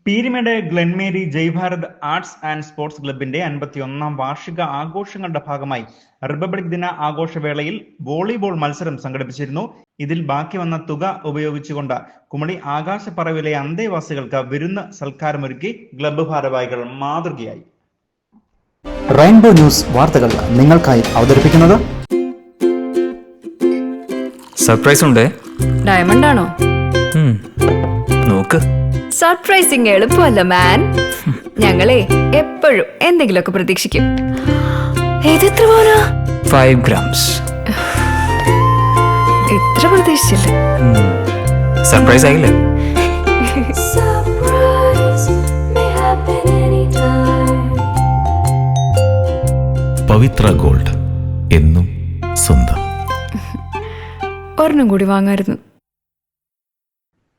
Peermade Glenmary Jaibharath arts and sports ക്ലബിന്റെ 51ാം വാർഷിക ആഘോഷങ്ങളുടെ ഭാഗമായി റിപ്പബ്ലിക് ദിന ആഘോഷവേളയിൽ വോളിബോൾ മത്സരം സംഘടിപ്പിച്ചിരുന്നു. ഇതിൽ ബാക്കി വന്ന തുക ഉപയോഗിച്ചുകൊണ്ട് കുമളി ആകാശപ്പറവിലെ അന്തേവാസികൾക്ക് വിരുന്ന് സൽക്കാരമൊരുക്കി ക്ലബ്ബ് ഭാരവാഹികൾ മാതൃകയായി. റെയിൻബോ ന്യൂസ് വാർത്തകൾ നിങ്ങൾക്കായി അവതരിപ്പിക്കുന്നത് സർപ്രൈസ് ഉണ്ടേ. ഡയമണ്ട് ആണോ? നോക്ക്. സർപ്രൈസിങ് എളുപ്പമല്ല മാൻ. ഞങ്ങളെ എപ്പോഴും എന്തെങ്കിലുമൊക്കെ പ്രതീക്ഷിക്കും. എത്ര പോരാ? 5 grams. ഇത്ര പ്രതീക്ഷിച്ചില്ല. സർപ്രൈസ് ആയില്ലേ? പവിത്ര ഗോൾഡ്, എന്നും സ്വന്തം. ഒരെണ്ണം കൂടി വാങ്ങായിരുന്നു.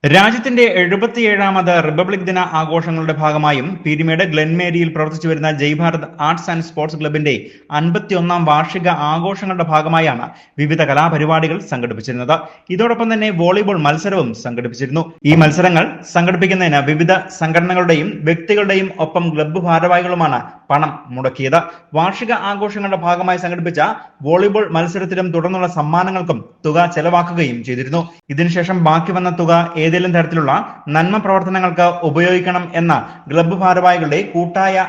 രാജ്യത്തിന്റെ 77ാമത് റിപ്പബ്ലിക് ദിന ആഘോഷങ്ങളുടെ ഭാഗമായും പീരിമേട് ഗ്ലെൻമേരിയിൽ പ്രവർത്തിച്ചു വരുന്ന ജയ്ഭാരത് ആർട്സ് ആൻഡ് സ്പോർട്സ് ക്ലബിന്റെ 51ാം വാർഷിക ആഘോഷങ്ങളുടെ ഭാഗമായാണ് വിവിധ കലാപരിപാടികൾ സംഘടിപ്പിച്ചിരുന്നത്. ഇതോടൊപ്പം തന്നെ വോളിബോൾ മത്സരവും സംഘടിപ്പിച്ചിരുന്നു. ഈ മത്സരങ്ങൾ സംഘടിപ്പിക്കുന്നതിന് വിവിധ സംഘടനകളുടെയും വ്യക്തികളുടെയും ഒപ്പം ക്ലബ്ബ് ഭാരവാഹികളുമാണ് പണം മുടക്കിയത്. വാർഷിക ആഘോഷങ്ങളുടെ ഭാഗമായി സംഘടിപ്പിച്ച വോളിബോൾ മത്സരത്തിലും തുടർന്നുള്ള സമ്മാനങ്ങൾക്കും തുക ചെലവാക്കുകയും ചെയ്തിരുന്നു. ഇതിനുശേഷം ബാക്കി വന്ന തുക ഏതെങ്കിലും തരത്തിലുള്ള നന്മ പ്രവർത്തനങ്ങൾക്ക് ഉപയോഗിക്കണം എന്ന ക്ലബ്ബ് ഭാരവാഹികളുടെ കൂട്ടായ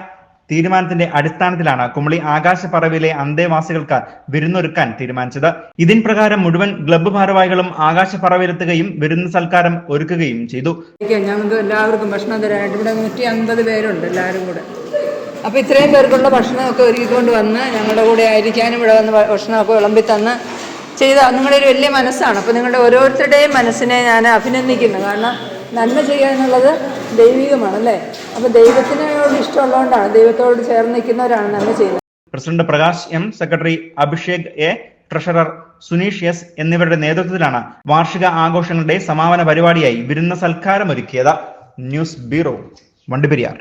തീരുമാനത്തിന്റെ അടിസ്ഥാനത്തിലാണ് കുമളി ആകാശപ്പറവിലെ അന്തേവാസികൾക്ക് വിരുന്നൊരുക്കാൻ തീരുമാനിച്ചത്. ഇതിൻ പ്രകാരം മുഴുവൻ ക്ലബ്ബ് ഭാരവാഹികളും ആകാശപ്പറവിലെത്തുകയും വിരുന്ന് സൽക്കാരം ഒരുക്കുകയും ചെയ്തു. ഞങ്ങൾക്ക് എല്ലാവർക്കും ഭക്ഷണം തരാനായിട്ട് ഇവിടെ 150 പേരുണ്ട് എല്ലാവരും കൂടെ. അപ്പോൾ ഇത്രയും പേർക്കുള്ള ഭക്ഷണമൊക്കെ ഒരുക്കിക്കൊണ്ട് വന്ന് ഞങ്ങളുടെ കൂടെ ആയിരിക്കാനും ഇവിടെ വന്ന് ഭക്ഷണമൊക്കെ വിളമ്പി തന്ന് ചെയ്ത നിങ്ങളുടെ ഒരു വലിയ മനസ്സാണ്. അപ്പോൾ നിങ്ങളുടെ ഓരോരുത്തരുടെയും മനസ്സിനെ ഞാൻ അഭിനന്ദിക്കുന്നു. കാരണം നന്മ ചെയ്യുക എന്നുള്ളത് ദൈവികമാണല്ലേ. അപ്പോൾ ദൈവത്തിനോട് ഇഷ്ടമുള്ളതുകൊണ്ടാണ്, ദൈവത്തോട് ചേർന്ന് നിൽക്കുന്നവരാണ് നന്മ ചെയ്യുന്നത്. President Prakash M, secretary Abhishek A, treasurer Suneesh S എന്നിവരുടെ നേതൃത്വത്തിലാണ് വാർഷിക ആഘോഷങ്ങളുടെ സമാപന പരിപാടിയായി വിരുന്ന് സൽക്കാരം ഒരുക്കിയത്. News bureau, Vandiperiyar.